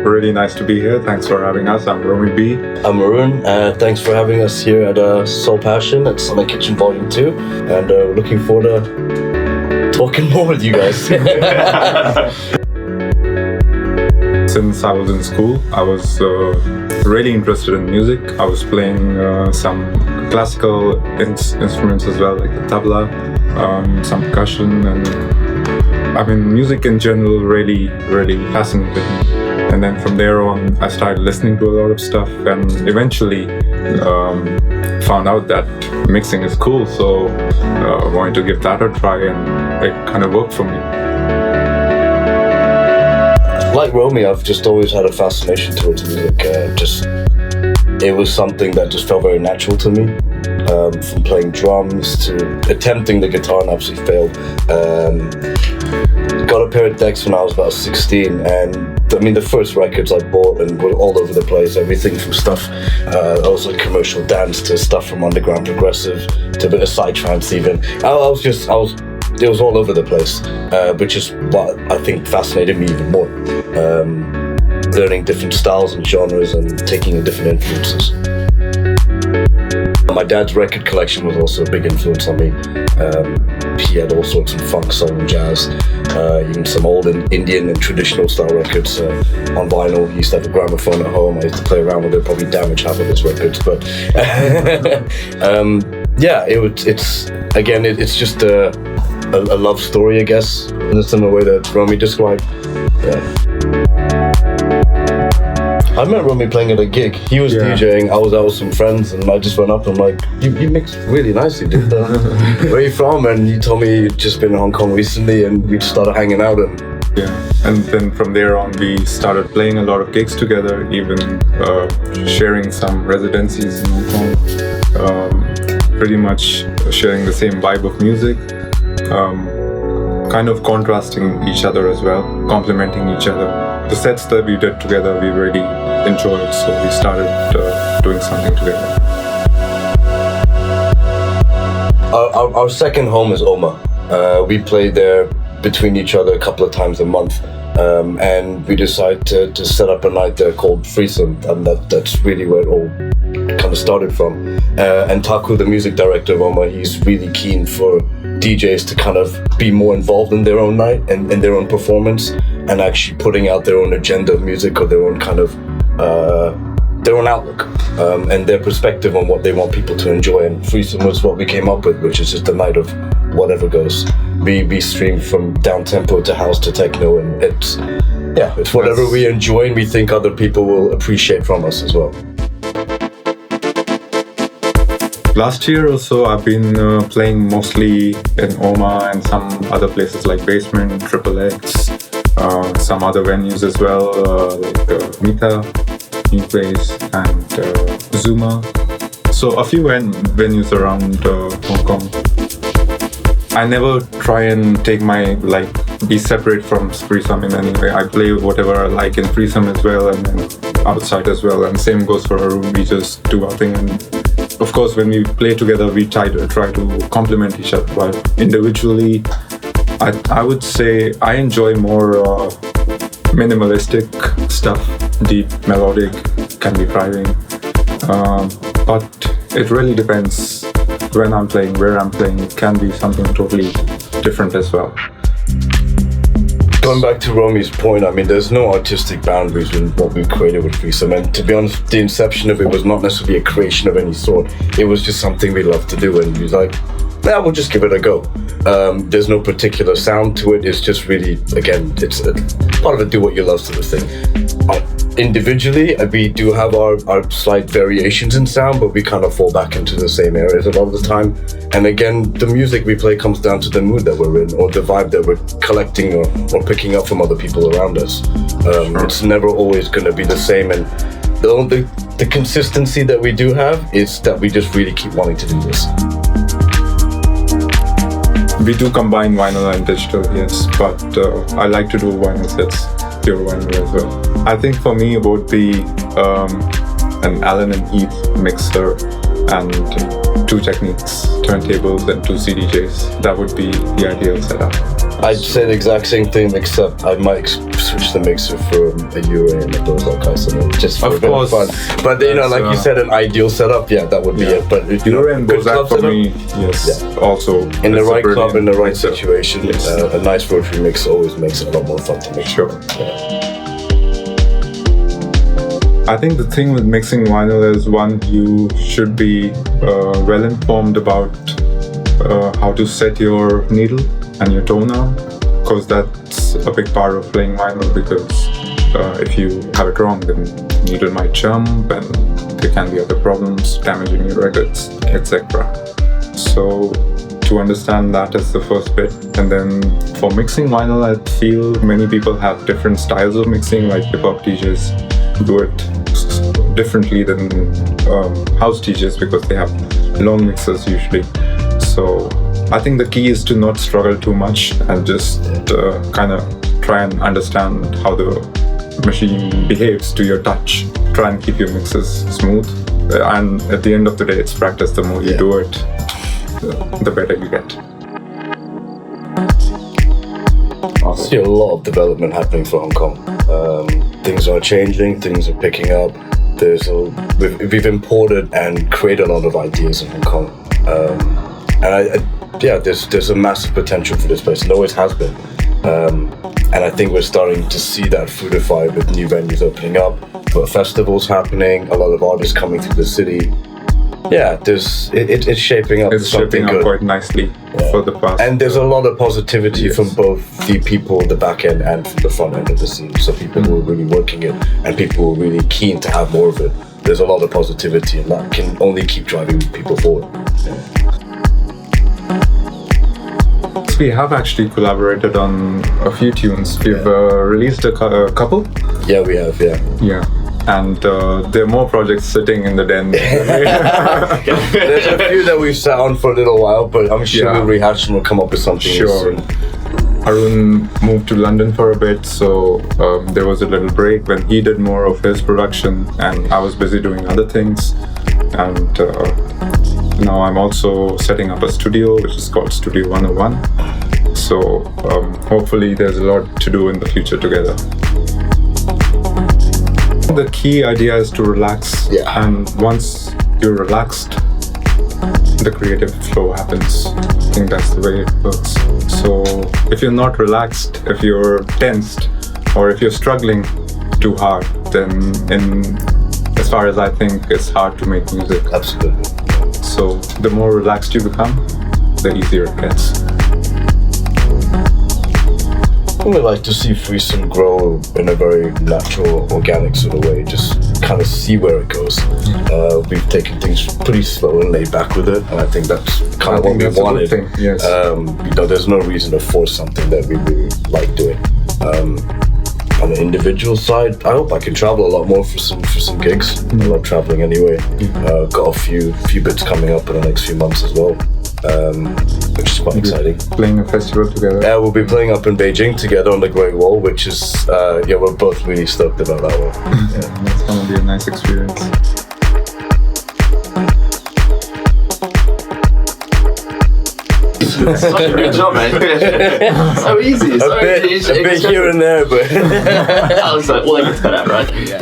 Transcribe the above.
really nice to be here. Thanks for having us. I'm Romi B. I'm Arun. Thanks for having us here at Soul Passion at Summer Kitchen Volume 2. And we're looking forward to talking more with you guys. Since I was in school, I was really interested in music. I was playing some classical instruments as well, like the tabla, some percussion, and I mean, music in general really fascinated me. And then from there on, I started listening to a lot of stuff, and eventually found out that mixing is cool. So wanted to give that a try, and it kind of worked for me. Like Romi, I've just always had a fascination towards music. It was something that just felt very natural to me. From playing drums to attempting the guitar and absolutely failed. Got a pair of decks when I was about 16, and I mean the first records I bought and were all over the place. Everything from stuff, also commercial dance to stuff from underground progressive to a bit of psytrance even. It was all over the place, which is what I think fascinated me even more. Learning different styles and genres and taking in different influences. My dad's record collection was also a big influence on me. He had all sorts of funk, soul, and jazz, even some old Indian and traditional style records on vinyl. He used to have a gramophone at home. I used to play around with it, probably damage half of his records. But yeah, it's just a love story, I guess, in a similar way that Romi described. Yeah. I met Romi playing at a gig. He was DJing, I was out with some friends, and I just went up and I'm like, you mix really nicely, dude. Where are you from? And you told me you'd just been in Hong Kong recently, and we just started hanging out. And then from there on, we started playing a lot of gigs together, even sharing some residencies in Hong Kong, pretty much sharing the same vibe of music, kind of contrasting each other as well, complementing each other. The sets that we did together, we really enjoyed, so we started doing something together. Our second home is Oma. We played there between each other a couple of times a month, and we decided to set up a night there called Threesome, and that's really where it all kind of started from. And Taku, the music director of Oma, he's really keen for DJs to kind of be more involved in their own night and in their own performance, and actually putting out their own agenda of music or their own kind of their own outlook and their perspective on what they want people to enjoy. And Threesome was what we came up with, which is just a night of whatever goes. We stream from down tempo to house to techno, and it's whatever we enjoy and we think other people will appreciate from us as well. Last year or so, I've been playing mostly in Oma and some other places like Basement, Triple X, some other venues as well, like Mita, New Place, and Zuma. So a few venues around Hong Kong. I never try and take be separate from Threesome in any way. I play whatever I like in Threesome as well, and then outside as well. And same goes for Arun. We just do our thing. And of course, when we play together, we try to complement each other. But individually, I would say I enjoy more minimalistic stuff, deep, melodic, can be driving. But it really depends when I'm playing, where I'm playing. It can be something totally different as well. Going back to Romi's point, I mean, there's no artistic boundaries in what we've created with Threesome. And to be honest, the inception of it was not necessarily a creation of any sort. It was just something we loved to do, and we was like, we'll just give it a go. There's no particular sound to it. It's just really, again, it's a part of a do what you love sort of thing. Individually, we do have our slight variations in sound, but we kind of fall back into the same areas a lot of the time. And again, the music we play comes down to the mood that we're in, or the vibe that we're collecting or picking up from other people around us. It's never always going to be the same, and the consistency that we do have is that we just really keep wanting to do this. We do combine vinyl and digital, yes, but I like to do vinyl sets, pure vinyl as well. I think for me it would be an Allen and Heath mixer and 2 Techniques turntables and 2 CDJs. That would be the ideal setup. I'd say the exact same thing, except I might switch the mixer from a Ure and a Bozak Isomer just for Of a bit course. of fun. But like you said, an ideal setup, that would be it. But Ure and good Bozak club for setup, me, yes, also in the it's a right club, in brilliant the right mixer. situation, Yes. a nice rotary mix always makes it a lot more fun to make. Sure. Yeah. I think the thing with mixing vinyl is, one, you should be well informed about how to set your needle and your tone arm, because that's a big part of playing vinyl, because if you have it wrong, then needle might jump and there can be other problems, damaging your records, etc. So to understand that is the first bit. And then for mixing vinyl, I feel many people have different styles of mixing, like hip-hop DJs do it differently than house DJs because they have long mixers usually. So I think the key is to not struggle too much and just kind of try and understand how the machine behaves to your touch. Try and keep your mixes smooth. And at the end of the day, it's practice. The more you do it, the better you get. I see a lot of development happening for Hong Kong. Things are changing, things are picking up. We've imported and created a lot of ideas in Hong Kong. There's a massive potential for this place, and always has been. And I think we're starting to see that fruitify with new venues opening up, but festivals happening, a lot of artists coming through the city. Yeah, it's shaping up. It's shaping up quite nicely for the past. And there's a lot of positivity from both the people at the back end and from the front end of the scene. So people who are really working it and people who are really keen to have more of it. There's a lot of positivity, and that can only keep driving people forward. We have actually collaborated on a few tunes. We've released a couple. Yeah, we have. Yeah. And there are more projects sitting in the den. There's a few that we've sat on for a little while, but I'm sure we'll rehash them. We'll come up with something soon. Arun moved to London for a bit, so there was a little break when he did more of his production, and I was busy doing other things. And now I'm also setting up a studio, which is called Studio 101. So hopefully there's a lot to do in the future together. The key idea is to relax, and once you're relaxed, the creative flow happens. I think that's the way it works. So if you're not relaxed, if you're tensed, or if you're struggling too hard, then as far as I think, it's hard to make music. Absolutely. So the more relaxed you become, the easier it gets. I would like to see Threesome grow in a very natural, organic sort of way, just kind of see where it goes. We've taken things pretty slow and laid back with it, and I think that's kind of what we wanted. Yes. There's no reason to force something that we really like doing. On the individual side, I hope I can travel a lot more for some gigs. I love traveling anyway. Got a few bits coming up in the next few months as well. Which is quite exciting. Playing a festival together. Yeah, we'll be playing up in Beijing together on the Great Wall, which is, we're both really stoked about that one. That's gonna be a nice experience. Such a good job, man. So easy. A bit here and there, but I was like, well, I can cut out, right? Yeah.